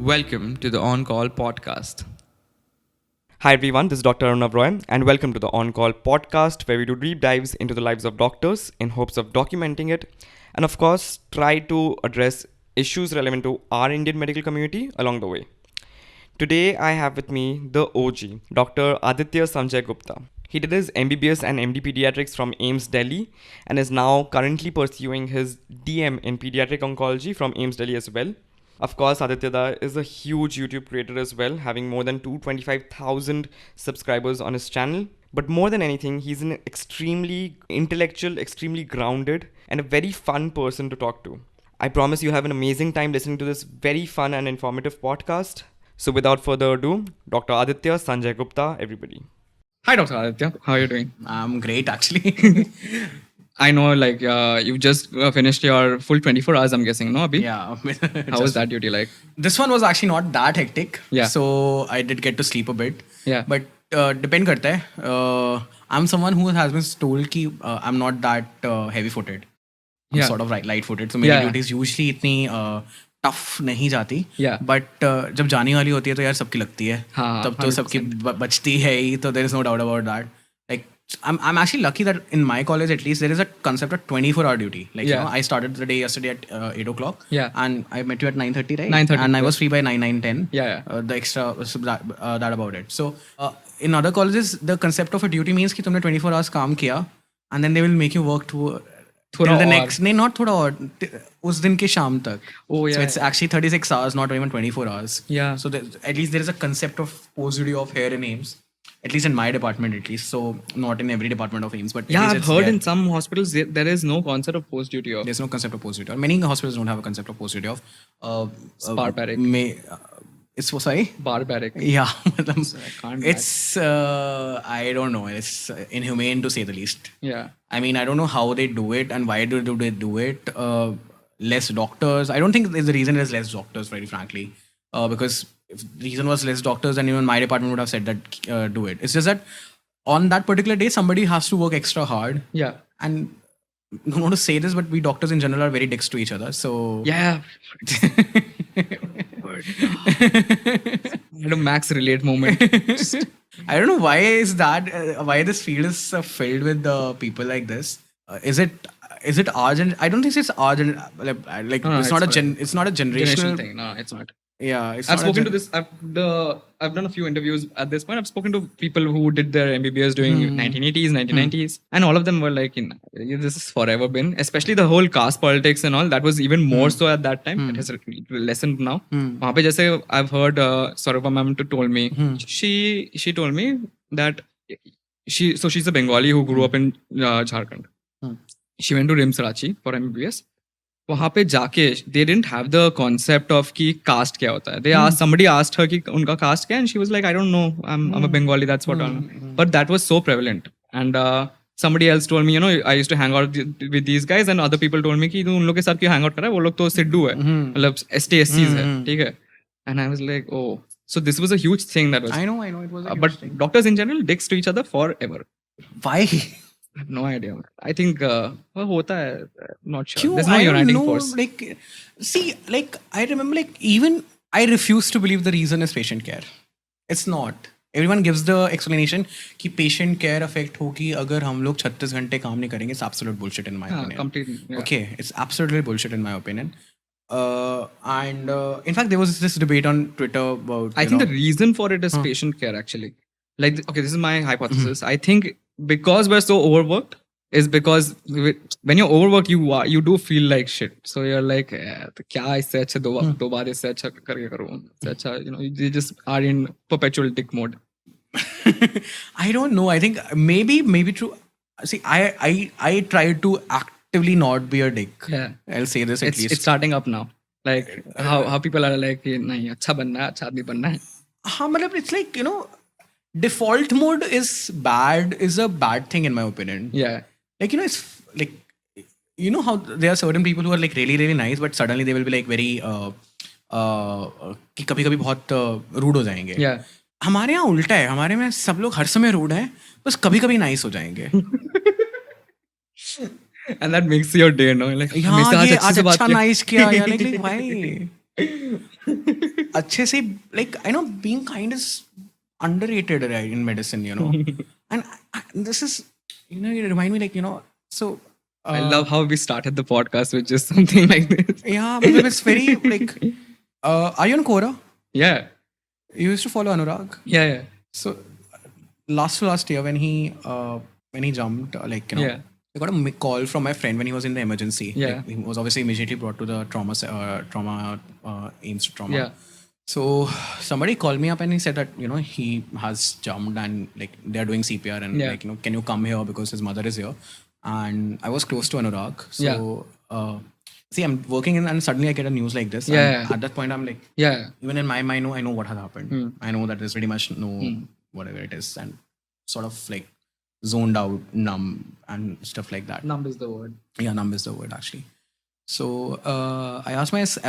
Welcome to the On Call podcast. Hi everyone, this is Dr. Arunav and welcome to the On Call podcast where we do deep dives into the lives of doctors in hopes of documenting it and of course try to address issues relevant to our Indian medical community along the way. Today I have with me the OG, Dr. Aditya Gupta. He did his MBBS and MD Pediatrics from AIIMS Delhi and is now currently pursuing his DM in Pediatric Oncology from AIIMS Delhi as well. Of course, Aditya is a huge YouTube creator as well, having more than 225,000 subscribers on his channel. But more than anything, he's an extremely intellectual, extremely grounded, and a very fun person to talk to. I promise you have an amazing time listening to this very fun and informative podcast. So without further ado, Dr. Aditya Sanjay Gupta, everybody. Hi, Dr. Aditya. How are you doing? I'm great, actually. I know, you just finished your full 24 hours, I'm guessing, no, Abhi? Yeah. How was that duty like? This one was actually not that hectic. Yeah. So I did get to sleep a bit. Yeah. But depend karta hai. I'm someone who has been told ki I'm not that heavy-footed. I'm sort of light-footed. So my duties usually itni tough नहीं जाती. Yeah. But जब जाने वाली होती है तो यार सबकी लगती है. तब तो सबकी बचती है ही. So there is no doubt about that. Like I'm actually lucky that in my college at least there is a concept of 24-hour duty. Like I started the day yesterday at 8 o'clock. Yeah. And I met you at 9:30, right? 9:30. And I was free by 9:10. Yeah. The extra that about it. So in other colleges the concept of a duty means कि तुमने 24 hours काम किया and then they will make you work till the next. नहीं, not थोड़ा और उस दिन के शाम तक. Oh yeah. So it's actually 36 hours, not even 24 hours. Yeah. So at least there is a concept of post duty of here in AIIMS. At least in my department, at least. So not in every department of AIIMS, but yeah, I've heard in some hospitals there is no concept of post duty off. There's no concept of post duty off. Many hospitals don't have a concept of post duty off. Barbaric. It's sorry. Barbaric. Yeah, it's I don't know. It's inhumane to say the least. Yeah. I mean, I don't know how they do it and why do they do it. Less doctors. I don't think the reason is less doctors, very frankly. Because if the reason was less doctors, then even my department would have said that do it. It's just that on that particular day, somebody has to work extra hard. Yeah. And I don't want to say this, but we doctors in general are very dicks to each other. So yeah. A max relate moment. I don't know why is that. Why this field is filled with people like this. Is it our I don't think it's our like No, it's not it's not a generational thing. No, it's not. Yeah, I've spoken to this. I've done a few interviews at this point. I've spoken to people who did their MBBS during 1980s, 1990s, and all of them were like, "This has forever been." Especially the whole caste politics and all. That was even more so at that time. It has lessened now. वहाँ पे जैसे I've heard Saurabha ma'am told me. She told me that she's a Bengali who grew up in Jharkhand. She went to RIMS Ranchi for MBBS. वहाँ पे जाके they didn't have the concept of कि caste क्या होता है. Somebody asked her कि उनका caste क्या है, and she was like, I don't know, I'm a Bengali, that's what I know. But that was so prevalent. And somebody else told me, I used to hang out with these guys, and other people told me कि तू उन लोग के साथ क्यों hang out कर रहा है, वो लोग तो सिड्डू है, मतलब ST SCs है, ठीक है. And I was like, oh, so this was a huge thing that was. I know, it was a huge but thing. Doctors in general dicks to each other forever. Why? I have no idea. I think होता है, not sure. Kyun? There's no uniting force. I remember even I refuse to believe the reason is patient care. It's not. Everyone gives the explanation कि patient care affect होगी अगर हम लोग 36 घंटे काम नहीं करेंगे. It's absolute bullshit in my opinion. Completely. Yeah. Okay, it's absolutely bullshit in my opinion. And in fact, there was this debate on Twitter about. I think the reason for it is patient care actually. Like, okay, this is my hypothesis. I think because we're so overworked is because when you're overworked, you do feel like shit. So you're like, तो क्या इससे अच्छा दो बार इससे अच्छा करके करूँ, इससे अच्छा, you just are in perpetual dick mode. I don't know. I think maybe true. See, I try to actively not be a dick. Yeah. I'll say this at least. It's starting up now. Like how people are like, नहीं अच्छा बनना है, अच्छा आदमी बनना है. हाँ, मतलब it's like, default mode is a bad thing in my opinion. Yeah. Like, it's like, how there are certain people who are like really, really nice, but suddenly they will be like very, कि कभी-कभी बहुत rude हो जाएंगे. Yeah. हमारे यहाँ उल्टा है. हमारे में सब लोग हर समय rude हैं, बस कभी-कभी nice हो जाएंगे. And that makes your day, no? Like, हाँ, ये आज अच्छा nice किया. Like why? अच्छे से, like, I know being kind is underrated, right, in medicine, you know. And this is, you know, you remind me, like, you know, so I love how we started the podcast with just something like this. yeah, it's very like, are you on Quora? Yeah. You used to follow Anurag. Yeah. So last year when he jumped, like, you know, Yeah. I got a call from my friend when he was in the emergency. Yeah. Like, he was obviously immediately brought to the trauma AIIMS trauma. Yeah. So somebody called me up and he said that, you know, he has jumped and like they're doing CPR and Yeah. like, you know, can you come here because his mother is here? And I was close to Anurag. So see, I'm working in, and suddenly I get a news like this. Yeah. And at that point I'm like, Yeah. even in my mind, I know what has happened. I know that there's pretty much no whatever it is, and sort of like zoned out, numb, and stuff like that. Numb is the word. Yeah, numb is the word actually. So I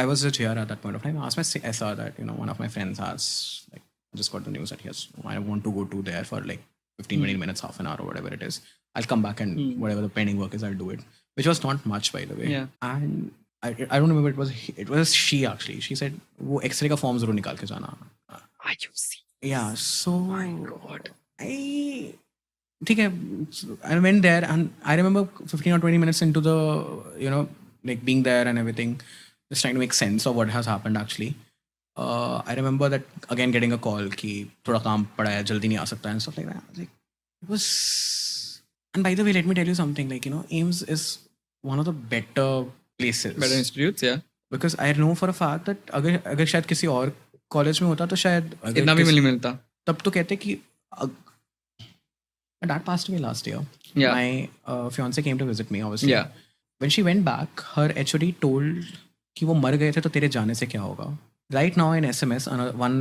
was a GR at that point of time. I asked my SR that, you know, one of my friends has like just got the news that I want to go to there for like 15-20 minutes, half an hour or whatever it is. I'll come back and whatever the pending work is, I'll do it. Which was not much, by the way. Yeah. And I don't remember, it was she actually. She said, "वो X-ray का form जरूर निकाल के जाना." Are you see? Yeah. So My God. ठीक है, I went there and I remember 15 or 20 minutes into the, you know, like being there and everything, just trying to make sense of what has happened actually. I remember that again getting a call कि थोड़ा काम पड़ा है, जल्दी नहीं आ सकता and stuff like that. I was like, it was. And by the way, let me tell you something, like, you know, AIIMS is one of the better places. Better institutes, yeah. Because I know for a fact that अगर शायद किसी और college में होता तो शायद इतना भी नहीं मिलता. तब तो कहते कि my dad passed away last year. Yeah. My fiance came to visit me, obviously. Yeah. When she went back, her HOD told कि वो मर गए थे तो तेरे जाने से क्या होगा. Right now in SMS, one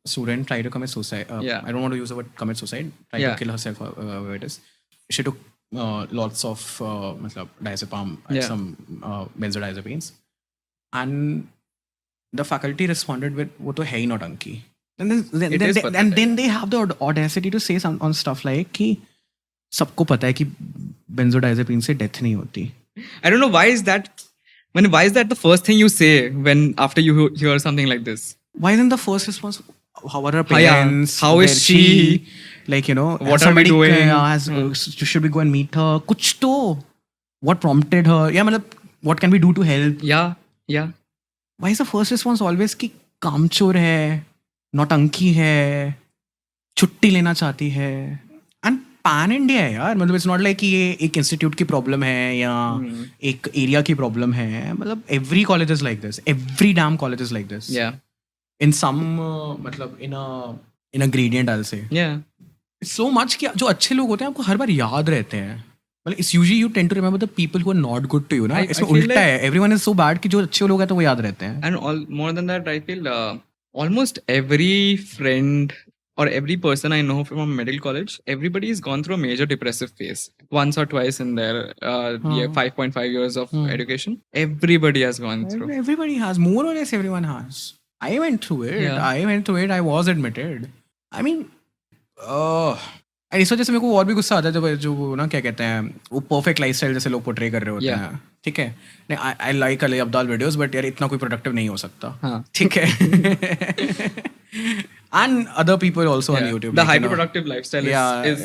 student tried to commit suicide. Yeah. I don't want to use the word commit suicide. Tried to kill herself, whatever it is. She took lots of diazepam and some benzodiazepines. And the faculty responded with, वो तो है ही नौटंकी. And then they have the audacity to say some on stuff like कि सबको पता है कि benzodiazepine से death नहीं होती. I don't know why is that the first thing you say when after you hear something like this? Why isn't the first response, how are her parents? How is she? Like, you know, What are we doing? Should we go and meet her? कुछ तो. What prompted her? Yeah, मतलब, what can we do to help? Yeah. Why is the first response always कि कामचोर है, नौटंकी है, छुट्टी लेना चाहती है? And pan India है यार, मतलब it's not like कि ये एक institute की problem है या एक area की problem है. मतलब every college is like this. Every damn college is like this. Yeah. In some मतलब in a gradient I'll say. Yeah. It's so much कि जो अच्छे लोग होते हैं आपको हर बार याद रहते हैं. मतलब it's usually you tend to remember the people who are not good to you ना. इसमें उल्टा है. Everyone is so bad कि जो अच्छे लोग हैं तो वो याद रहते हैं. And more than that, I feel almost every friend or every person I know from medical college, everybody has gone through a major depressive phase once or twice in their 5.5 years of education. Everybody has gone through. Everybody has, more or less everyone has. I went through it. Yeah. I was admitted. I mean, इस वजह से मेरे को और भी गुस्सा आता है जब जो ना क्या कहते हैं वो परफेक्ट लाइफस्टाइल जैसे लोग पोर्ट्रे कर रहे होते हैं. ठीक है, I like Ali Abdal videos but यार इतना कोई प्रोडक्टिव नहीं हो सकता. ठीक है. And other people also on YouTube. The hyper-productive lifestyle is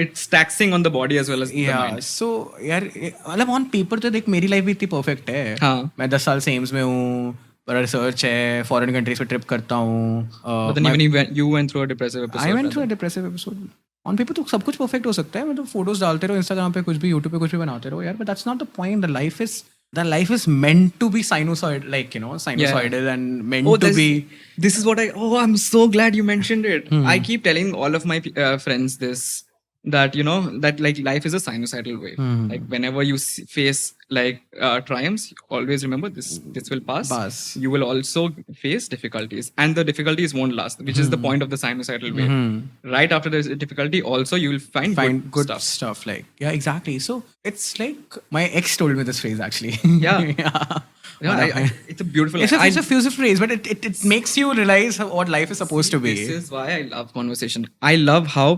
it's taxing on the body as well as the mind. So यार मतलब on paper तो देख मेरी लाइफ भी इतनी परफेक्ट है. मैं 10 साल से एम्स में हूँ, बड़ा रिसर्च है, फॉरेन कंट्रीज पे ट्रिप करता हूँ. But then even you went through a depressive episode. I went through a depressive episode. On paper तो सब कुछ परफेक्ट हो सकता है. मतलब फोटोज डालते रहो इंस्टाग्राम पे, कुछ भी यूट्यूब पे कुछ भी बनाते रहो यार. But that's not the point. The life is meant to be sinusoidal, like, you know, sinusoidal and meant to be. This is what I'm so glad you mentioned it. I keep telling all of my friends this, that, you know, that like life is a sinusoidal wave. Like whenever you face like triumphs, always remember this will pass. You will also face difficulties, and the difficulties won't last, which is the point of the sinusoidal wave. Right after the difficulty also you will find good stuff. Like, yeah, exactly. So it's like my ex told me this phrase actually. Yeah, it's a beautiful. It's a fusive phrase, but it makes you realize what life is supposed to be. This is why I love conversation. I love how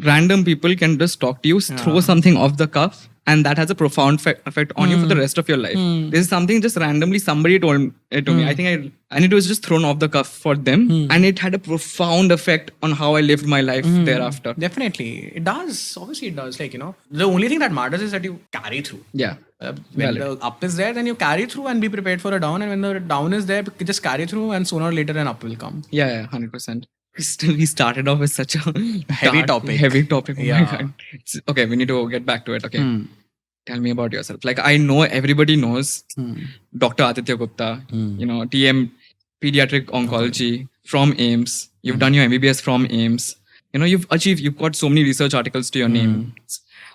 random people can just talk to you, throw something off the cuff, and that has a profound effect on you for the rest of your life. This is something just randomly somebody told it to me. I think and it was just thrown off the cuff for them, and it had a profound effect on how I lived my life thereafter. Definitely. It does. Obviously, it does. Like, the only thing that matters is that you carry through. Yeah. When the up is there, then you carry through and be prepared for a down. And when the down is there, just carry through, and sooner or later an up will come. Yeah, 100%. Still, we started off with such a Heavy topic. Oh my God. Okay, we need to get back to it. Okay. Tell me about yourself. Like, I know everybody knows Dr. Aditya Gupta, TM, Pediatric Oncology from AIIMS. You've done your MBBS from AIIMS. You've got so many research articles to your name.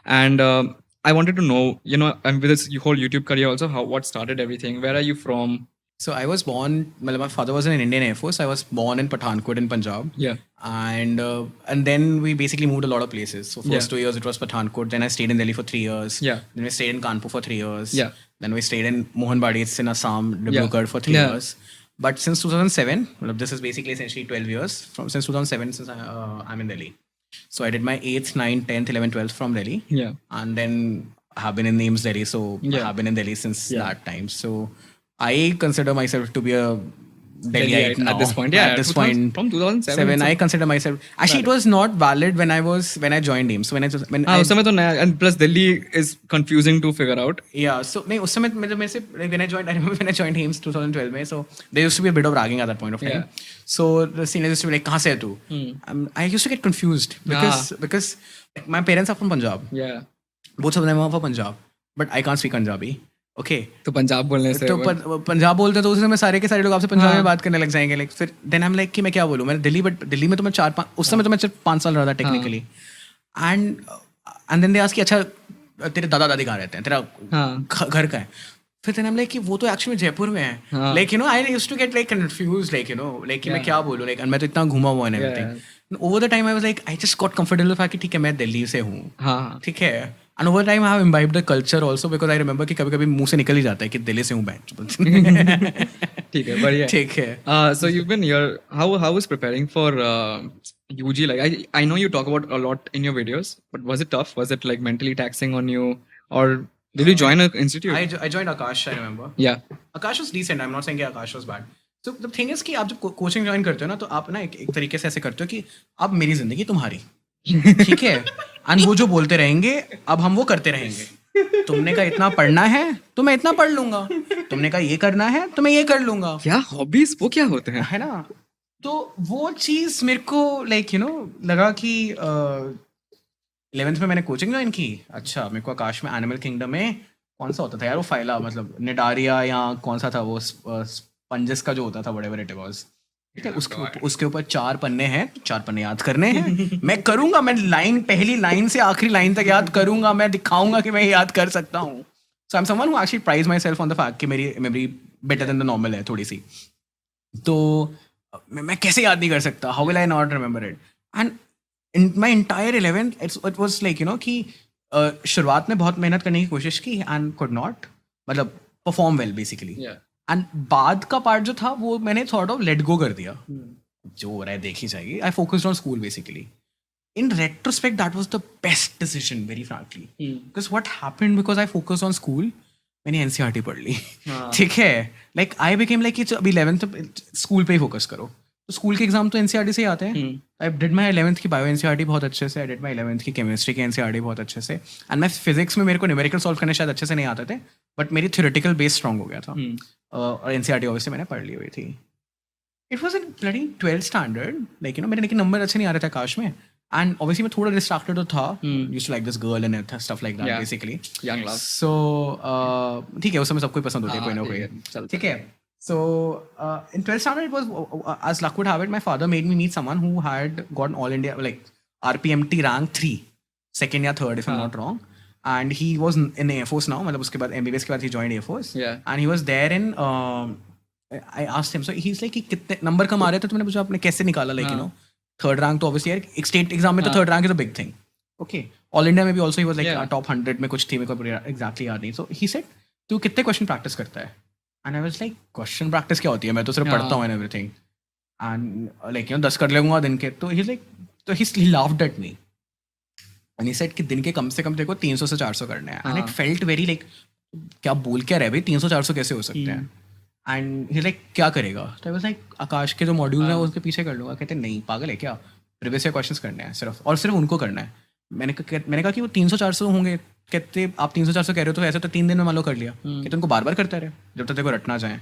And I wanted to know, and with this whole YouTube career also, what started everything? Where are you from? So I was born, my father was in Indian Air Force. I was born in Pathankot in Punjab. Yeah. And then we basically moved a lot of places. So first 2 years it was Pathankot. Then I stayed in Delhi for 3 years. Yeah. Then we stayed in Kanpur for 3 years. Yeah. Then we stayed in Mohanbadi, it's in Assam, Dibrugarh for 3 years. But since 2007, this is basically essentially 12 years. Since 2007, since I'm in Delhi. So I did my 8th, 9th, 10th, 11th, 12th from Delhi. Yeah. And then I have been in AIIMS Delhi. So I have been in Delhi since that time. So I consider myself to be a Delhiite now. At this point. Yeah. At this point. From 2007. I consider myself. Actually, it was not valid when I joined AIIMS. And plus Delhi is confusing to figure out. Yeah. So when I joined, I remember when I joined AIIMS 2012 mein, so there used to be a bit of ragging at that point of time. Yeah. So the seniors used to be like, "Kahan se hai tu?" I used to get confused because my parents are from Punjab. Yeah. Both of them are from Punjab, but I can't speak Punjabi. Okay. तो पंजाब बोलने से तो पंजाब बोलते हैं तो उस समय सारे के सारे लोग आपसे पंजाबी में बात करने लग जाएंगे. लाइक फिर देन आई एम लाइक कि मैं क्या बोलूं. मैं दिल्ली में तो मैं 4-5 उस समय तो मैं सिर्फ 5 साल रहा था technically. And then they ask कि अच्छा तेरे दादा दादी कहाँ रहते हैं, तेरा घर का है. फिर देन आई एम लाइक कि वो तो एक्चुअली में जयपुर में है. Like I used to get like confused like कि मैं क्या बोलूं. लाइक मैं तो इतना घूमा हुआ है everything. Over the time I was like I just got comfortable with the fact कि ठीक है मैं दिल्ली से हूँ. ठीक है. And over time, I have imbibed the culture also because I remember कि कभी-कभी मुंह से निकल ही जाता है कि दिल्ली से हूँ बैठ. ठीक है, बढ़िया. ठीक है. So you've been here. How was preparing for UG? Like I know you talk about a lot in your videos, but was it tough? Was it like mentally taxing on you, or did you join an institute? I joined Akash. I remember. Yeah. Akash was decent. I'm not saying कि Akash was bad. So the thing is कि आप जब coaching join करते हो ना, तो आप ना एक तरीके से ऐसे करते हो कि अब मेरी जिंदगी तुम्हारी. ठीक है. एंड वो जो बोलते रहेंगे अब हम वो करते रहेंगे. तुमने कहा इतना पढ़ना है तो मैं इतना पढ़ लूंगा. तुमने कहा ये करना है तो मैं ये कर लूंगा. क्या हॉबीज वो क्या होते हैं, है ना. तो वो चीज मेरे को लाइक लगा कि 11th में मैंने कोचिंग ज्वाइन की. अच्छा मेरे को आकाश में एनिमल किंगडम में कौन सा होता था यार वो फाइला, मतलब निडारिया या कौन सा था वो पंजस का जो होता था whatever it was. ठीक है. उसके ऊपर 4 पन्ने हैं, 4 पन्ने याद करने हैं. मैं करूंगा, मैं पहली लाइन से आखिरी लाइन तक याद करूंगा. मैं दिखाऊंगा कि मैं याद कर सकता हूँ. So I am someone who actually prize myself on the fact कि मेरी memory better than the normal है थोड़ी सी. तो मैं कैसे याद नहीं कर सकता. How will I not remember it. And in my entire 11th it was like कि शुरुआत में बहुत मेहनत करने की कोशिश की एंड कुड नॉट, मतलब परफॉर्म वेल बेसिकली. एंड बाद का पार्ट जो था वो मैंने सॉर्ट ऑफ लेट गो कर दिया. जो हो रहा है देखी जाएगी. I focused on school basically. In retrospect that was the best decision very frankly, because what happened because I focused on school, मैंने एनसीईआरटी पढ़ ली. ठीक है. लाइक आई बिकेम लाइक अभी 11th स्कूल पे ही फोकस करो. तो स्कूल के exam तो एनसीईआरटी से ही आते हैं. आई डिड माई 11th की बायो एनसीईआरटी बहुत अच्छे से. आई डिड माई 11th की केमिस्ट्री की एनसीईआरटी बहुत अच्छे से. एंड मैं फिजिक्स में मेरे को न्यूमेरिकल सॉल्व करने शायद अच्छे से नहीं आते थे, बट मेरी थ्योरेटिकल बेस स्ट्रॉन्ग हो गया था. और एनसीईआरटी ऑब्वियसली मैंने पढ़ ली हुई थी. It was in bloody 12th standard. Like मेरे लेकिन नंबर अच्छे नहीं आ रहे थे आकाश में. एंड ऑब्वियसली मैं थोड़ा डिस्ट्रैक्टेड तो था. Used to like this girl and stuff like that basically. Young love. So ठीक है, उस समय सबको पसंद होती है कोई ना कोई. ठीक है. So in 12th standard, it was as luck would have it, my father made me meet someone who had gotten all India like RPMT rank 3, second or third if I'm not wrong, and he was in Air Force now. मतलब उसके बाद MBBS के बाद he joined Air Force. Yeah. And he was there in I asked him, so he's like कि कितने number कम आ रहे थे, तुमने पूछा आपने कैसे निकाला. like third rank तो obviously यार एक state exam में तो third rank is a big thing. Okay. All India में भी also he was like top 100 में कुछ थी, मेरे को exactly याद नहीं. So he said तू कितने question practice करता है. And I was like, question practice क्या होती है, मैं तो सिर्फ पढ़ता हूँ and everything. And like 10 कर लूँगा दिन के. तो he's like, so he laughed at me. and he said कि दिन के कम से कम देखो 300 से 400 करने हैं, and it felt very like क्या बोल क्या रहे भाई, 300-400 कैसे हो सकते हैं, एंड ही लाइक क्या करेगा, तो आई वाज लाइक आकाश के जो मॉड्यूल हैं उसके पीछे कर लूँगा, कहते नहीं पागल है क्या, प्रीवियस ईयर क्वेश्चंस करने हैं सिर्फ, और सिर्फ उनको करना है। मैंने कहा कि वो 300-400 होंगे, कहते आप 300-400 कह रहे हो तो ऐसे तो 3 दिन में मान लो कर लिया, कहते उनको बार बार करते रहे जब तक तेरे को रटना जाए।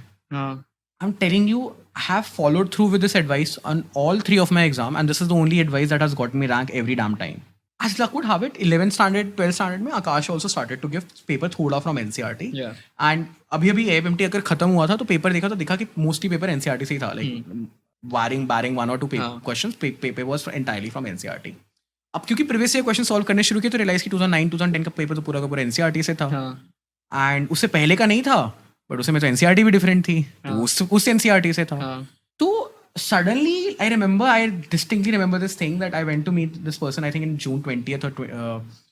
I'm telling you, I have followed through with this advice on all 3 of my exam, and this is the only advice that has gotten me rank every damn time. As luck would have it, 11th standard, 12th standard में Akash also started to give paper थोड़ा from NCERT. Yeah. And अभी AIMT अगर खत्म हुआ था तो paper देखा तो दिखा कि mostly पेपर NCERT से ही था, like barring 1 or 2 questions, paper was entirely from NCERT. अब क्योंकि प्रीवियस ईयर क्वेश्चन सॉल्व करने शुरू किए तो रियलाइज कि 2009-2010 का पेपर तो पूरा का पूरा NCERT से था, एंड उससे पहले का नहीं था, बट उसमें तो NCERT भी डिफरेंट थी, तो उस NCERT से था। तो suddenly I distinctly remember this thing that I went to meet this person, I think in June 20th or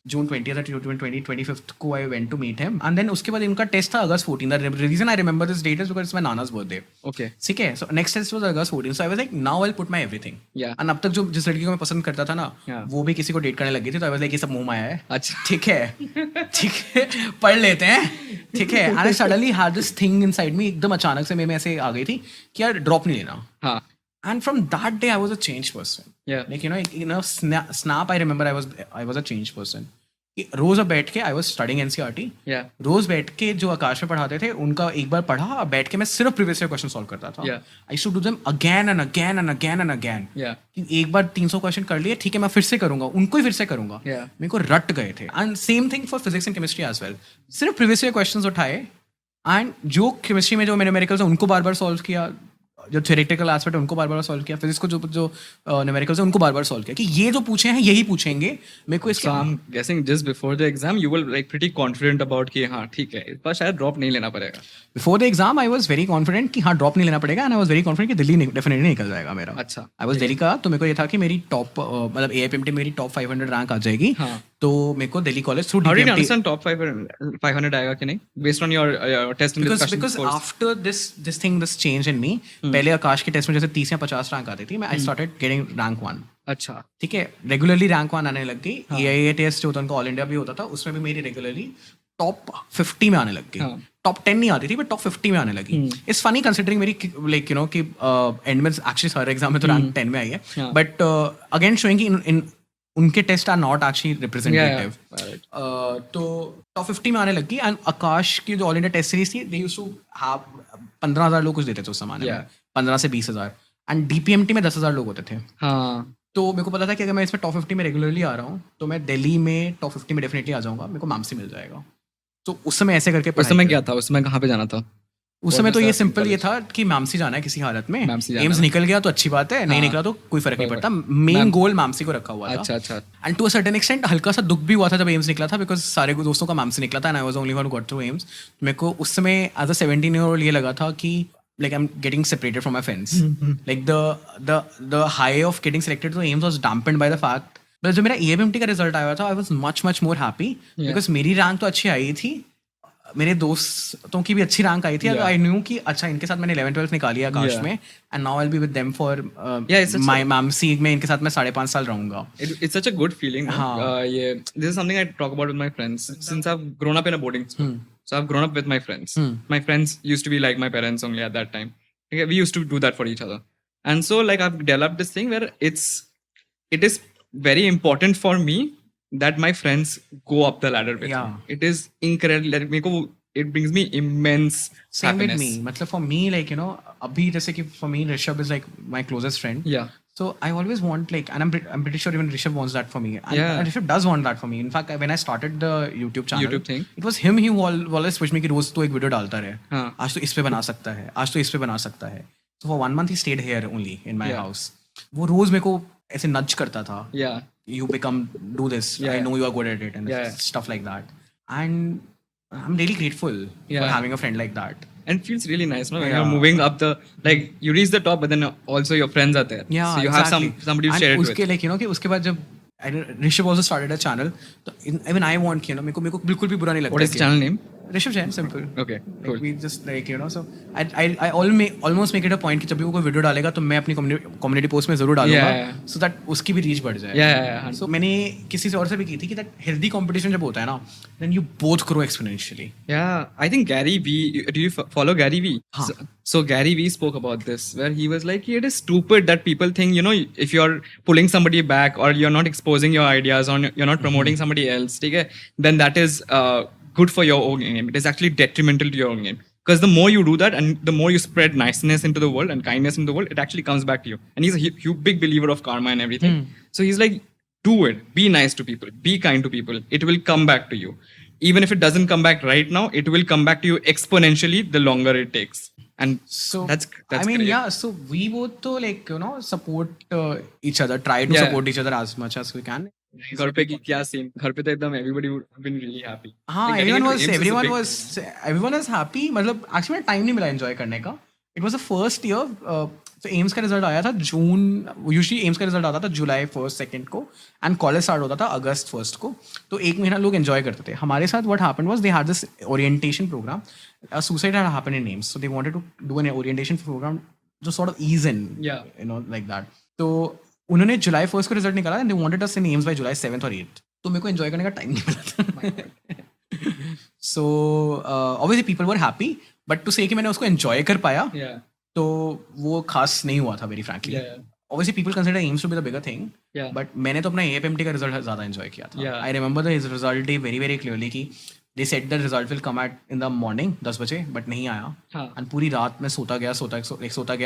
June 20th or 25th को I went to meet him, and then उसके बाद इनका test था August 14th. The reason I remember this date is because it's my Nana's birthday. Okay. ठीक है, so next test was August 14th, so I was like now I'll put my everything. Yeah. And अब तक जो जिस लड़की को मैं पसंद करता था ना, वो भी किसी को डेट करने लगी थी, तो I was like ये सब मुंह माया है, अच्छा ठीक है पढ़ लेते हैं, ठीक है। And I suddenly had this thing inside me, एकदम अचानक से मैं ऐसे आ गई थी कि यार ड्रॉप नहीं लेना। हाँ. And from that day, I was a changed person. Yeah. Like, snap, I remember I was a changed person. रोज अब बैठ के I was studying NCERT. Yeah. रोज बैठ के जो आकाश में पढ़ाते थे उनका एक बार पढ़ा, अब बैठ के मैं सिर्फ प्रीवियस ईयर क्वेश्चन सॉल्व करता था. I used to do them again and again and again and again. Yeah. कि एक बार 300 क्वेश्चन कर लिए, ठीक है मैं फिर से करूंगा, उनको ही फिर से करूंगा. Yeah. मेरे को रट गए थे. And same thing for physics and chemistry as well. सिर्फ प्रीवियस ईयर क्वेश्चन उठाए एंड जो केमिस्ट्री में जो न्यूमेरिकल्स है उनको बार बार सॉल्व किया, जो थ्योरेटिकल एस्पेक्ट है उनको बार बार सॉल्व किया, फिजिक्स को जो न्यूमेरिकल्स है उनको बार बार सॉल्व किया कि ये जो पूछे हैं यही पूछेंगे मेरे को. So I'm guessing just before the exam you were like pretty confident about कि हाँ ठीक है इस बार शायद ड्रॉप नहीं लेना पड़ेगा. Before the exam I was very confident कि हाँ ड्रॉप नहीं लेना पड़ेगा, and I was very confident कि दिल्ली डेफिनेटली निकल जाएगा मेरा. अच्छा. आई वाज दिल्ली का, तो मेरे को ये था कि मेरी टॉप मतलब AIIMT मेरी टॉप 500 रैंक आ जाएगी. हाँ. तो मेरे को Delhi college through How did you understand top 500 आएगा कि नहीं based on your test and discussion because scores? after this change in me, पहले आकाश के टेस्ट में जैसे 30 या 50 रैंक आती थी, मैं I started getting rank 1. अच्छा. ठीक है, रेगुलरली रैंक 1 आने लग गई. AIA टेस्ट जो होता है उनका ऑल इंडिया भी होता था, उसमें भी मेरी रेगुलरली टॉप 50 में आने लग गई. टॉप 10 नहीं आती थी बट टॉप 50 में आने लगी. इट्स फनी कंसिडरिंग मेरी लाइक कि एंड में एक्चुअली हर एग्जाम में तो रैंक 10 में आई है, बट अगेन शोइंग कि इन उनके test are not actually representative. तो टॉप 50 में आने लगी. एंड आकाश की जो ऑल इंडिया टेस्ट सीरीज थी, दे यूज्ड टू हैव 15,000 लोग कुछ देते थे उस जमाने में, 15 से 20,000, एंड DPMT में 10,000 लोग होते थे. हाँ. तो मेरे को पता था कि अगर मैं इसमें टॉप 50 में रेगुलरली आ रहा हूँ तो मैं दिल्ली में टॉप 50 में डेफिनेटली आ जाऊंगा, मेरे को मामसी मिल जाएगा. तो उस समय ऐसे करके उस समय क्या था, उस समय कहाँ पे जाना था? उस समय तो ये सिंपल ये था कि मामसी जाना है किसी हालत में. एम्स निकल गया तो अच्छी बात है, नहीं निकला तो कोई फर्क नहीं पड़ता. मेन गोल मामसी को रखा हुआ था. अच्छा अच्छा. And to a certain extent हल्का सा दुख भी हुआ था जब एम्स निकला था, बिकॉज सारे दोस्तों का मामसी निकला था and I was only one who got through AIIMS. मेरे को उस समय एज अ 17-year-old ये लगा था कि like I'm getting separated from my friends. Like the high of getting selected to AIIMS was dampened by the fact but जब मेरा AIIMT का रिजल्ट आया था I was much more happy because मेरी रैंक तो अच्छी आई थी, मेरे दोस्तों की भी अच्छी रैंक आई थी. I knew कि अच्छा इनके साथ मैंने 11th-12th निकाली है आकाश में, and now I'll be with them for my mamsi में इनके साथ मैं 5.5 साल रहूंगा. It's such a good feeling. This is something I talk about with my friends since I've grown up in a boarding school. So I've grown up with my friends. My friends used to be like my parents only at that time. Okay, we used to do that for each other. And so like I've developed this thing where it is very important for me that my friends go up the ladder with me. It is incredible. It brings me immense Same happiness. with me. मतलब for me like अभी जैसे कि for me Rishabh is like my closest friend. Yeah. So I always want like, and I'm pretty sure even Rishabh wants that for me. And Rishabh does want that for me. In fact, when I started the YouTube channel, thing, it was him. He always pushed me कि रोज तो एक video डालता रहे. आज तो इस पे बना सकता है, आज तो इस पे बना सकता है. So for 1 month he stayed here only in my house. वो रोज मेरे को ऐसे nudge करता था. Yeah. You do this. I know you are good at it and stuff like that. And I'm really grateful for having a friend like that. And it feels really nice, no? When you're moving up the, like, you reach the top, but then also your friends are there. Yeah, so you have somebody to share it with. Like, कि उसके बाद जब Rishabh also started a channel, तो even I want, मेरे को बिल्कुल भी बुरा नहीं लगता. What is the channel name? Rishabh Jain, simple. Okay, Like, cool. we just like, you know, so I almost make it a point कि जब भी वो कोई वीडियो डालेगा तो मैं अपनी कम्युनिटी पोस्ट में जरूर डालूंगा, Yeah. so that उसकी भी रीच बढ़ जाए. Yeah. So मैंने किसी से और से भी की थी कि that healthy competition जब होता है ना, then you both grow exponentially. Yeah, I think Gary Vee. Do you follow Gary Vee? Huh. So Gary Vee spoke about this, where he was like, "It is stupid that people think, you know, if you're pulling somebody back or you're not exposing your ideas or you're not promoting somebody else, okay, then that is good for your own game. It is actually detrimental to your own game." Because the more you do that and the more you spread niceness into the world and kindness into the world, it actually comes back to you. And he's a huge, big believer of karma and everything. So he's like, do it. Be nice to people. Be kind to people. It will come back to you. Even if it doesn't come back right now, it will come back to you exponentially the longer it takes. And So that's I mean, great. yeah. So we both to like, you know, support each other. Try to Yeah. support each other as much as we can. घर पे की क्या scene घर पे तो एकदम everybody would have been really happy. हाँ, Like, getting everyone into AIIMS is a big everyone was happy. मतलब actually मेरा time नहीं मिला enjoy करने का. It was the first year. तो एम्स का रिजल्ट आया था जून. यूजुअली एम्स का रिजल्ट आता था जुलाई 1st 2nd को एंड कॉलेज स्टार्ट होता था अगस्त 1st को. तो एक महीना लोग एंजॉय करते थे. हमारे साथ what happened was they had this orientation programme. Suicide had happened in AIIMS, so they wanted to do an orientation programme जो sort of is in, Yeah. You know, like that. तो उन्होंने July 1st को result निकाला and they wanted us in AIIMS by July 7th और 8th. तो मेरे को enjoy करने का टाइम नहीं मिला था. So obviously people were happy, but to say कि मैंने उसको एंजॉय कर पाया Yeah. तो वो खास नहीं हुआ था very frankly. Yeah. Obviously people consider AIIMS to be the bigger thing, Yeah. but मैंने तो अपना AFMT का रिजल्ट ज़्यादा एंजॉय किया था. Yeah. I remember the result day very very clearly कि they said the result will come at in the morning 10 बजे, but नहीं आया. हाँ. And पूरी रात में सोता गया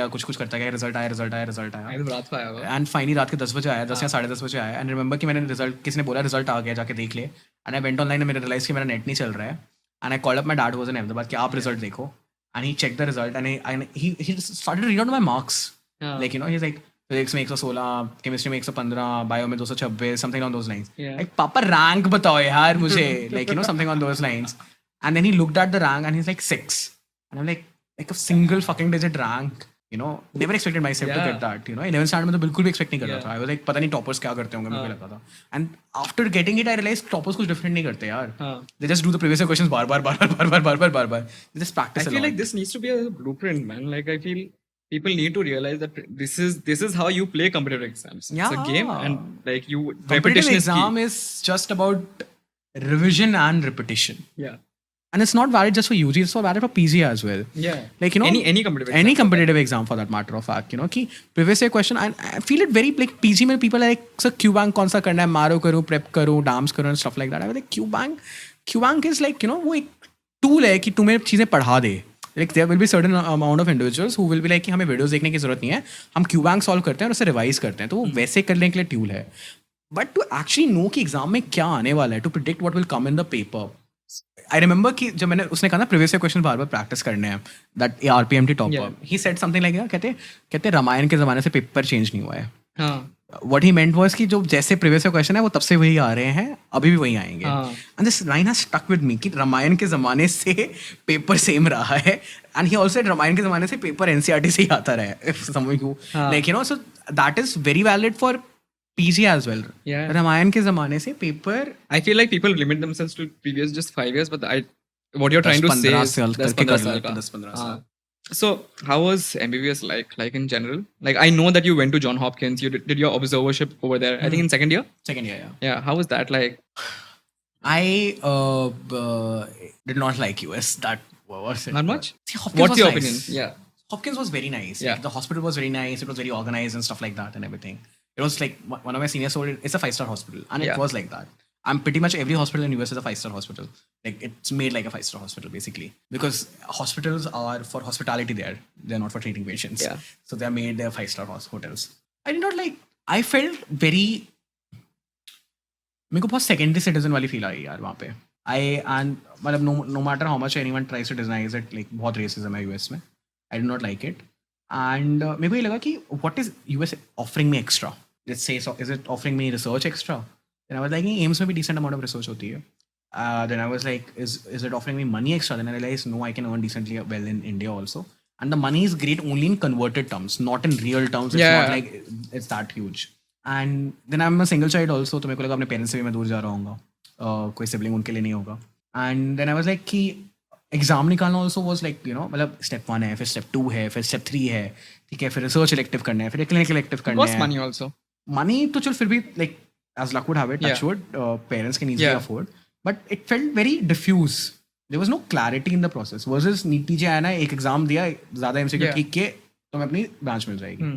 कुछ करता गया, रिजल्ट आया. I तो रात को आया होगा. एंड फाइनली रात के 10 बजे आया, 10 या 10:30 बजे आया. एंड रिमेंबर कि मैंने रिजल्ट, किसी ने बोला रिजल्ट आ गया, जाके देख ले. And I went online and मैंने रियलाइज कि मेरा नेट नहीं चल रहा है. And I called up my dad was in Ahmedabad कि आप रिजल्ट देखो. And he checked the result and he started reading out my marks. Yeah. Like, you know, he's like, physics में 116, chemistry में 115, bio में 226, something on those lines. Yeah. Like, पापा rank बताओ यार मुझे. Like, you know, something on those lines. And then he looked at the rank and he's like 6. And I'm like a single fucking digit rank. You know, never expected myself to Yeah. get that. You know, 11th standard में तो बिल्कुल भी expect नहीं करता Yeah. था. I was like, पता नहीं toppers क्या करते होंगे, मुझे लगा था. And after getting it, I realized toppers कुछ different नहीं करते यार. हाँ. They just do the previous year questions bar bar. They just practice I a feel lot. like this needs to be a blueprint, man. Like I feel people need to realize that this is how you play competitive exams. It's a game, Yeah. and like you Competitive repetition exam is is just about revision and repetition. key. Yeah. And it's not valid just for UG, it's valid for PG as well. Yeah. Like, you know, any competitive any exam. competitive exam for that matter of fact, you know, कि previous year question, and I feel it very like PG में people are like, sir, Q bank कौन सा करना है, मारो करूँ, prep करूँ, dams करूँ and stuff like that. I was like, Q bank is like, you know, वो एक tool है कि तुम्हें चीज़ें पढ़ा दे. Like there will be certain amount of individuals who will be like कि हमें videos देखने की जरूरत नहीं है, हम Q bank solve करते हैं और उसे revise करते हैं, तो वो वैसे करने के लिए tool है. But to actually know कि एग्जाम में क्या आने वाला है, to predict what will come in the paper. I remember कि जब मैंने उसने कहा ना प्रीवियस ईयर क्वेश्चन बार बार प्रैक्टिस करने हैं, that RPMT topper, he said something like, कहते रामायण के ज़माने से पेपर चेंज नहीं हुआ है. हाँ. व्हाट ही मेंट वाज कि जो जैसे प्रीवियस ईयर क्वेश्चन है वो तब से वही आ रहे हैं, अभी भी वही आएंगे. And this line has stuck with me कि रामायण के ज़माने से पेपर सेम रहा है. And he also said Ramayana के ज़माने से पेपर एनसीईआरटी से ही आता रहा है, इफ समझ you like, you know, so that is very valid for PG as well. Yeah. Ramayana के ज़माने से paper, I feel like people limit themselves to previous just 5 years, but what you're trying to say is 10-15 साल का. 10-15 हाँ. So how was MBBS like in general? Like I know that you went to John Hopkins, you did your observership over there. I think in second year. second year, yeah. Yeah. How was that like? I did not like US. That was it. Not much. See, Hopkins What's was your nice. opinion? Yeah. Hopkins was very nice. Yeah. Like, the hospital was very nice. It was very organized and stuff like that and everything. It was like one of my seniors told it, it's a 5-star hospital, and Yeah. it was like that. I'm pretty much every hospital in US is a 5-star hospital. Like it's made like a 5-star hospital basically, because hospitals are for hospitality there. They're not for treating patients. Yeah. So they're made, they're 5-star hotels. I did not like. I felt very. मेरे को बहुत secondary citizen वाली feel आई यार वहाँ पे. मतलब no matter how much anyone tries to deny it, like बहुत racism है US में. I did not like it. And मेरे को ये लगा कि what is US offering me extra? Let's say, so is it offering me research extra? Then I was like, AIIMS में भी decent amount of research होती है. Then I was like, is it offering me money extra? Then I realized, no, I can earn decently well in India also. And the money is great only in converted terms, not in real terms. It's not like it's that huge. And then I'm a single child also, तो मेरे को लगा अपने parents से भी मैं दूर जा रहा हूँगा, कोई sibling उनके लिए नहीं होगा. And then I was like कि एग्जाम निकालना ऑल्सो वॉज लाइक मतलब स्टेप 1 है, फिर स्टेप 2 है, फिर स्टेप 3 है, ठीक है, फिर रिसर्च इलेक्टिव करना है, फिर क्लिनिकल इलेक्टिव करना Cost है. money also. Money तो चल फिर भी like as luck would have it, touch wood, parents can easily afford, but it felt very diffuse. There was no clarity in the process. Versus NEET नीचे आया ना, एक एग्जाम दिया, ज्यादा एमसीक्यू ठीक किए, तो मैं अपनी ब्रांच मिल जाएगी.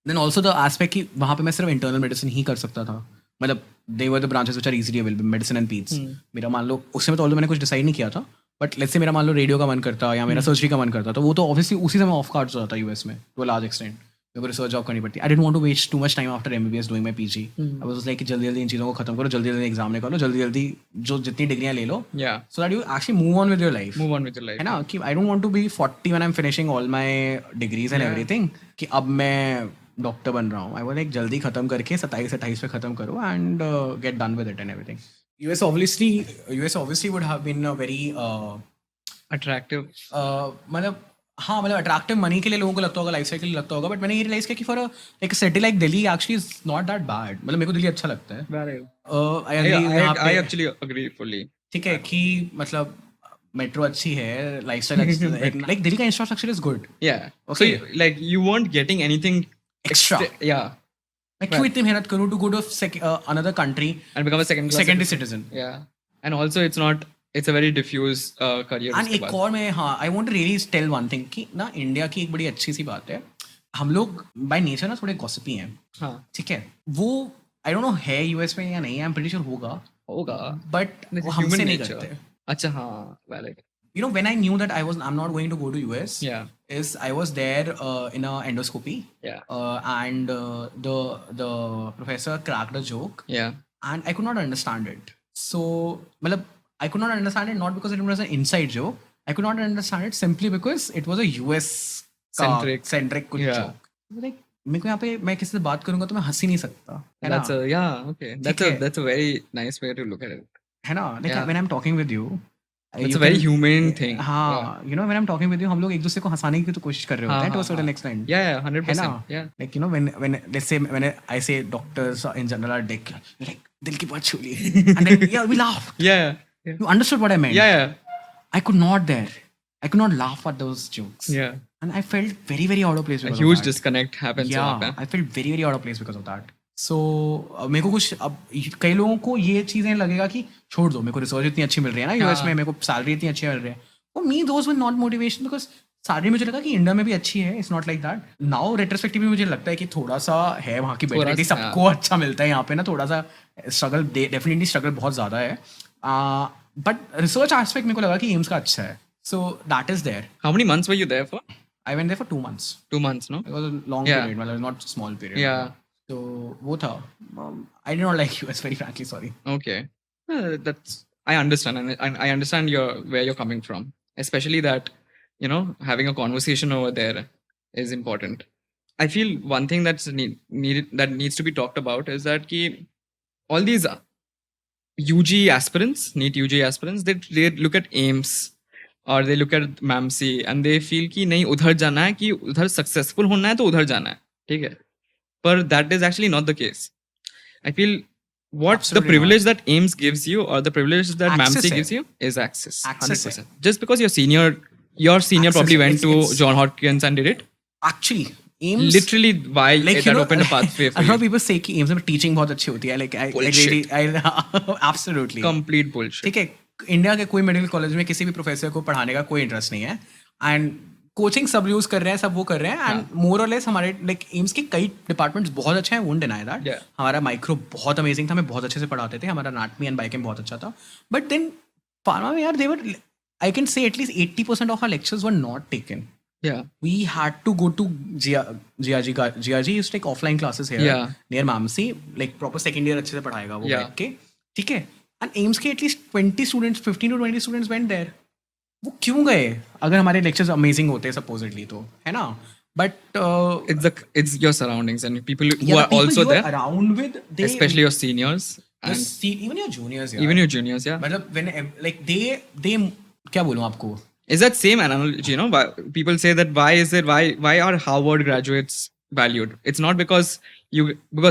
Then also the aspect कि वहाँ पे मैं सिर्फ इंटरनल मेडिसिन ही कर सकता था. मतलब they were the branches which are easily available, medicine and peds. मेरा मान लो उस समय तो ऑल्दो मैंने कुछ डिसाइड नहीं किया था, बट लेट्स से मेरा मान लो रेडियो का मन करता या मेरा सर्जरी का मन करता, तो वो तो ऑब्वियसली उसी समय ऑफ कार्ड्स हो जाता यूएस में टू अ लार्ज एक्सटेंट. मेरे को रिसर्च जॉब करनी पड़ती. I didn't want to waste too much time after MBBS doing my PG. I was like जल्दी जल्दी इन चीज़ों को खत्म करो, जल्दी जल्दी एग्जाम निकालो, जल्दी जल्दी जो जितनी डिग्रियां ले लो, so that you actually move on with your life. Move on with your life. है ना, कि I don't want to be 40 when I am finishing all my degrees and everything, कि अब मैं डॉक्टर बन रहा हूँ. आई वाज लाइक जल्दी खत्म करके 27-28 पे खत्म करो and get done with it and everything. US obviously would have been a very Attractive. मतलब हाँ, मतलब अट्रैक्टिव मनी के लिए लोगों को लगता होगा, लाइफ स्टाइल के लिए लगता होगा, बट मैंने ये रियलाइज किया कि फॉर एक city like Delhi actually is not that bad. मतलब मेरे को दिल्ली अच्छा लगता है. I actually agree fully. ठीक है कि मतलब मेट्रो अच्छी है, लाइफ स्टाइल लाइक दिल्ली का infrastructure is good. Yeah. Okay. So like you weren't getting anything Extra. Yeah. मैं क्यों इतनी मेहनत करूँ to go to another country And become a secondary citizen. Yeah. And also it's a very diffuse career. And उसके एक बाद. और मैं I want to really tell one thing कि ना इंडिया की एक बड़ी अच्छी सी बात है, हम लोग बाय नेचर ना थोड़े गॉसिपी हैं. हाँ. ठीक है, वो आई डोंट नो है यूएस में या नहीं, आई एम प्रीटी श्योर होगा, बट It's वो a हमसे human नहीं nature. करते. अच्छा हाँ. Valid. When I knew that I'm not going to go to US, Yeah. is I was there in a endoscopy, Yeah. and the professor cracked a joke, Yeah. and I could not understand it. So, मतलब I could not understand it not because it was an inside joke. I could not understand it simply because it was a US centric कुछ Yeah. joke. Like मेरे को यहाँ पे मैं किसी से बात करूंगा तो मैं हंस ही नहीं सकता. है ना? Okay. ठीक है. That's a very nice way to look at it. है ना? Like Yeah. when I'm talking with you. It's a very humane thing. हाँ, when I'm talking with you, हम लोग एक दूसरे को हंसाने की तो कोशिश कर रहे होते हैं to a certain extent. Yeah, 100%. है ना? Yeah. Like when let's say when I say doctors in general are dick, you're like दिल की बात छू ली, and then yeah we laugh. Yeah. You understood what I meant? Yeah. I could not there. I could not laugh at those jokes. Yeah. And I felt very very out of place A because of huge that. disconnect happens. Yeah, वहाँ पे. I felt very very out of place because of that. So मेरे को कुछ अब कई लोगों को ये चीजें लगेगा कि छोड़ दो, मेरे को रिसर्च इतनी अच्छी मिल रही है ना यूएस में, मेरे को सैलरी इतनी अच्छी मिल रही है. For me those were not motivation because salary मुझे लगा कि इंडिया में भी अच्छी है. It's not like that. Now retrospectively मुझे लगता है कि थोड़ा सा है वहाँ की बेटरिटी, सबको अच्छा मिलता है. यहाँ पे ना थोड़ा सा स्ट्रगल, डेफिनेटली स्ट्रगल बहुत ज्यादा है, बट रिसर्च एस्पेक्ट मेरे को लगा कि एम्स का अच्छा है. So that is there. How many months were you there for? I went there for 2 months. 2 months, no? It was a long Yeah. period, मतलब not small period. Yeah. तो वो था. I did not like US, very frankly, sorry. Okay. I understand, and I understand where you're coming from. Especially that, having a conversation over there is important. I feel one thing that's that needs to be talked about is that all these UG aspirants, NEET UG aspirants, they look at AIIMS or they look at MAMC and they feel कि नहीं उधर जाना है, कि उधर successful होना है तो उधर जाना है, ठीक है? But that is actually not the case. I feel what the privilege that AIIMS gives you or the privilege that MAMC gives you is access. 100%. Just because your senior probably went to John Hopkins and did it. Actually, AIIMS Literally why it had opened a pathway for a lot you. of people say कि AIIMS में teaching बहुत अच्छी होती है. Like I really, absolutely. Complete bullshit. ठीक है, India के कोई मेडिकल कॉलेज में किसी भी प्रोफेसर को पढ़ाने का कोई इंटरेस्ट नहीं है, एंड कोचिंग सब यूज कर रहे हैं, सब वो कर रहे हैं, एंड मोर और लेस हमारे लाइक एम्स के कई डिपार्टमेंट्स बहुत अच्छे हैं, वोंट डिनाई दैट. हमारा माइक्रो बहुत अमेजिंग था, हमें बहुत अच्छे से पढ़ाते थे, हमारा एनाटॉमी एंड बायोकेम बहुत अच्छा था. बट देन फार्मा में यार there, I can say at least 80% of our lectures were not taken. Yeah. We had to go to GRG used to take offline classes here. Yeah. Near MAMC, like proper second year अच्छे से पढ़ाएगा वो Yeah. बैठ के, ठीक है. And AIIMS के at least 20 students, 15 to 20 students went there. वो क्यों गए अगर हमारे lectures amazing होते हैं supposedly, तो है ना. But it's your surroundings and people who yeah, are the people also you there, are around with, they, especially your seniors and even your juniors, even your juniors. Yeah. मतलब when like they क्या बोलूँ आपको. Is that same analogy, why people say that why are Harvard graduates valued? It's not because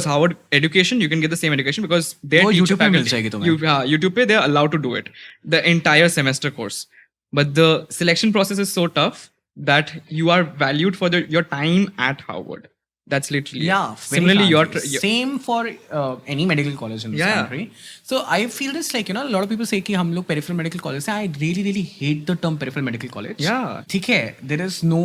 Harvard education, you can get the same education because their teacher YouTube पे मिल जाएगी faculty, तुम्हें. YouTube पे they are allowed to do it, the entire semester course. but the selection process is so tough that you are valued for your time at Harvard. That's literally Yeah, it. Similarly, same for any medical college in this country. So I feel this like, a lot of people say कि हम लोग peripheral medical college से. I really hate the term peripheral medical college. Yeah. ठीक है, there is no,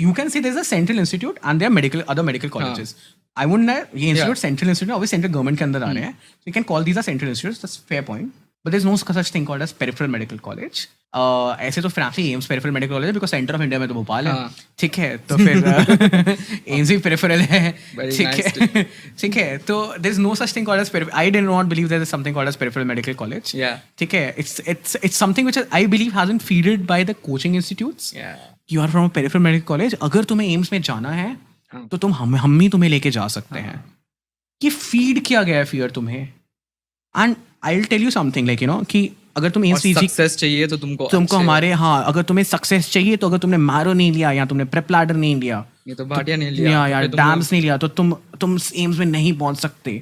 you can say there is a central institute and there are other medical colleges. I wouldn't know ये institute central institute obviously central government के अंदर आ रहे हैं. So you can call these are central institutes. That's fair point. But there's no such thing called as peripheral medical college. ऐसे तो फ्रांकली AIIMS peripheral medical college है because centre of India में तो भोपाल है. ठीक है, तो फिर एम्स भी पेरिफेरल है. ठीक है, तो there is no such thing called as peripheral. I did not believe there is something called as peripheral medical college. ठीक है, it's something which I believe hasn't feeded by the coaching institutes. You are from a peripheral medical college. अगर तुम्हें AIIMS में जाना है तो तुम हम ही तुम्हें लेके जा सकते हैं. ये फीड किया गया है फियर तुम्हें. And I will tell you something like कि अगर तुम सक्सेस चाहिए तो तुमको हमारे अगर तुम्हें सक्सेस चाहिए तो अगर तुमने मैरो नहीं लिया या तुमने प्रेप लैडर नहीं लिया, ये तो भाटिया नहीं लिया या डैम्स नहीं लिया तो तुम एम्स में नहीं पहुंच सकते.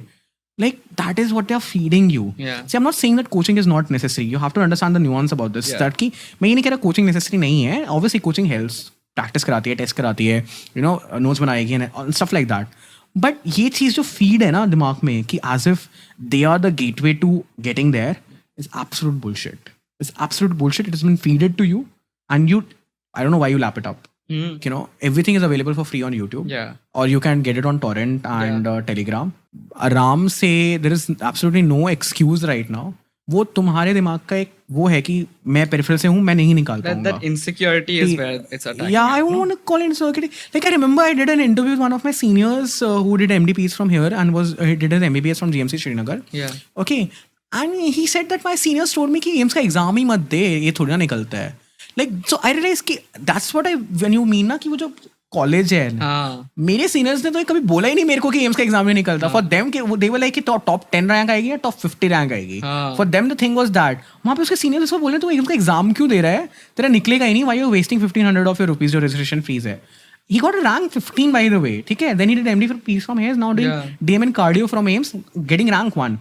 Like that is what they are feeding you. See, I'm not saying that coaching is not necessary. You have to understand the nuance about this. That कि मैं ये नहीं कह रहा coaching necessary नहीं है. Obviously coaching helps. Practice कराती है, test कराती है, notes बनाएगी and stuff like that. But ये चीज़ जो feed है ना दिमाग में कि as if they are the gateway to getting there is absolute bullshit. It's absolute bullshit. It has been feeded to you and I don't know why you lap it up. Everything is available for free on YouTube. Or you can get it on torrent and Telegram. आराम से there is absolutely no excuse right now. वो तुम्हारे दिमाग का एक वो है कि मैं पेरिफेरल से हूँ, मैं नहीं निकाल पाऊंगा. That insecurity is where it's attacking. Yeah, I won't call it insecurity. Like I remember I did an interview with one of my seniors who did MDPs from here and he did his MBBS from GMC Srinagar. Okay. And he said that my seniors told me कि AIIMS का exam ही मत दे, ये थोड़ी ना निकलता है. Like so I realized कि that's what when you mean ना कि वो जो कॉलेज है मेरे सीनियर्स ने तो कभी बोला ही नहीं मेरे को कि एम्स का एग्जाम नहीं निकलता. For them they were like कि टॉप 10 रैंक आएगी या टॉप 50 रैंक आएगी. For them the thing was that वहाँ पे उसके सीनियर्स उसको बोले तो एम्स का एग्जाम क्यों दे रहा है, तेरा निकलेगा ही नहीं, why you wasting 1500 of your rupees जो रजिस्ट्रेशन फीस है. He got a rank 15 by the way. ठीक है, then he did MD for Peace from here, now doing DM in cardio from AIIMS, getting rank 1.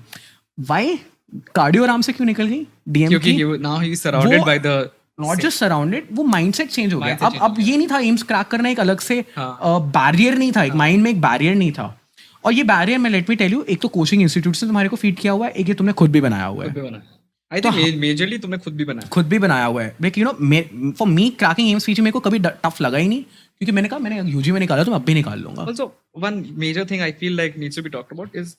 Why? Cardio आराम से क्यों निकल गई DM क्योंकि now he is surrounded by the not just surrounded, वो mindset change हो गया. अब ये नहीं था एम्स क्रैक करना एक अलग से बैरियर नहीं था, एक माइंड में एक बैरियर नहीं था. और ये बैरियर मैं लेट मी टेल यू, एक तो कोचिंग इंस्टीट्यूट से तुम्हारे को फीड किया हुआ है, एक ये तुमने खुद भी बनाया हुआ है. आई थिंक मेजरली तुमने खुद भी बनाया हुआ है. Like for me cracking AIIMS feature मेरे को कभी टफ लगा ही नहीं, क्योंकि मैंने कहा मैंने यूजी में निकाला तो मैं अब भी निकाल लूंगा. Also one major thing I feel like needs to be talked about is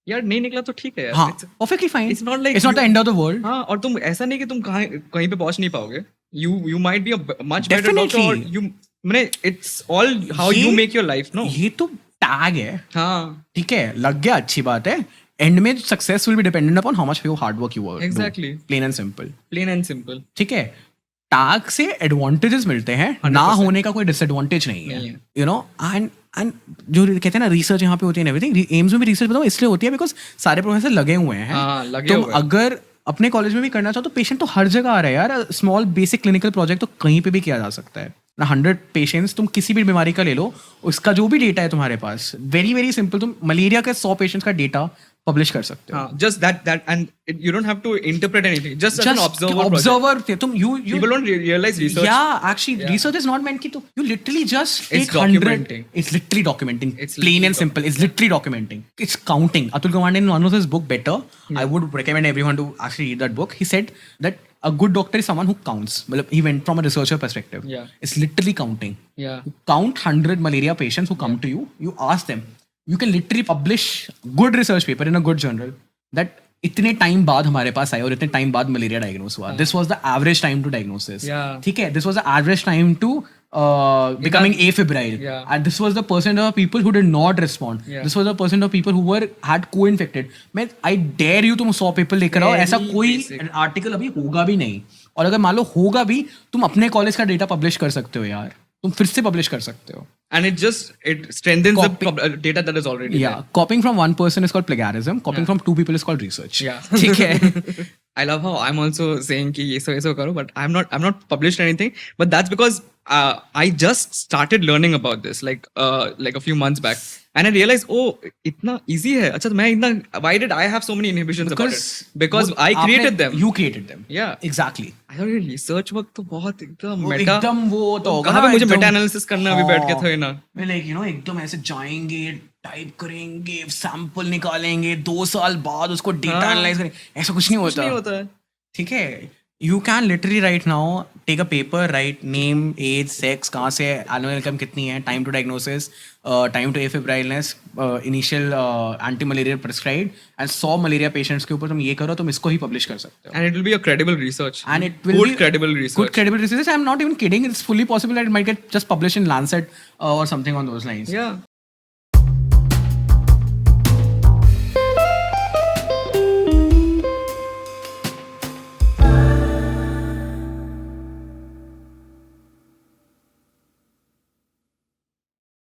यार नहीं निकला तो ठीक है यार. हाँ, perfectly fine. It's not the end of the world. हाँ, और तुम ऐसा नहीं कि तुम कहीं पे पहुंच नहीं पाओगे. You might be a much better doctor. Or it's all how you make your life. No, ये तो टैग है. हाँ, ठीक है, लग गया, अच्छी बात है. एंड में success will be dependent upon how much hard work you work. Exactly, plain and simple. ठीक है, टैग से एडवांटेजेस मिलते हैं, ना होने का कोई डिसएडवांटेज नहीं है. एंड जो कहते हैं ना रिसर्च यहाँ पे होती है एवरीथिंग, एम्स में भी रिसर्च बताओ इसलिए होती है बिकॉज सारे प्रोफेसर लगे हुए हैं. तुम अगर अपने कॉलेज में भी करना चाहो तो पेशेंट तो हर जगह आ रहा है यार. स्मॉल बेसिक क्लिनिकल प्रोजेक्ट तो कहीं पे भी किया जा सकता है. 100 पेशेंट्स तुम किसी भी बीमारी का ले लो, उसका जो भी डेटा है तुम्हारे पास, वेरी वेरी सिंपल, तुम मलेरिया का 100 पेशेंट्स का डेटा पब्लिश कर सकते हो. Just that and you don't have to interpret anything. Just as an observer. तुम you people don't realize research. Yeah, actually research is not meant कि तो you literally just take 100. It's literally documenting. It's plain and simple. It's literally documenting. It's counting. Atul Gawande knows his book better. I would recommend everyone to actually read that book. He said that a good doctor is someone who counts. He went from a researcher perspective. It's literally counting. You count 100 malaria patients who come to you. You ask them. You can literally publish good research paper in a good journal that इतने time बाद हमारे पास आए और इतने time बाद malaria diagnose हुआ. This was the average time to diagnosis. ठीक है, this was the average time to becoming afebrile. And this was the percent of people who did not respond. This was the percent of people who had co-infected. मैं I dare you, तुम 100 paper लेकर आओ, ऐसा कोई article अभी होगा भी नहीं. और अगर मान लो होगा भी, तुम अपने कॉलेज का डेटा पब्लिश कर सकते हो यार, तुम फिर से पब्लिश कर सकते हो. And it strengthens the data that is already there. Copying from one person is called plagiarism. Copying from 2 people is called research. ठीक है. I love how I'm also saying कि ये so करो, but I'm not published anything. But that's because I just started learning about this like a few months back, and I realized इतना easy है. अच्छा, मैं इतना why did I have so many inhibitions about it? Because I created them. You created them. Yeah, exactly. I thought ये research work तो बहुत एकदम वो meta, एकदम वो तो होगा कहाँ ना पे मुझे एकदम- meta analysis करना अभी बैठ के हाँ। था ना. मैं लाइक एकदम ऐसे जाएंगे, टाइप करेंगे, सैंपल निकालेंगे, 2 साल बाद उसको डेटा हाँ। एनालाइज करेंगे, ऐसा कुछ नहीं कुछ नहीं होता. होता है. ठीक है, you can literally right now take a paper, write name, age, sex, कहाँ से, एनुअल इनकम कितनी है, time to diagnosis, time to afebrile illness, initial anti malaria prescribe, and 100 malaria patients के ऊपर तुम ये करो, तुम इसको ही पब्लिश कर सकते हो. And it will be a credible research. And it will good be credible research. Good credible research. I'm not even kidding. It's fully possible that it might get just published in Lancet or something on those lines. Yeah.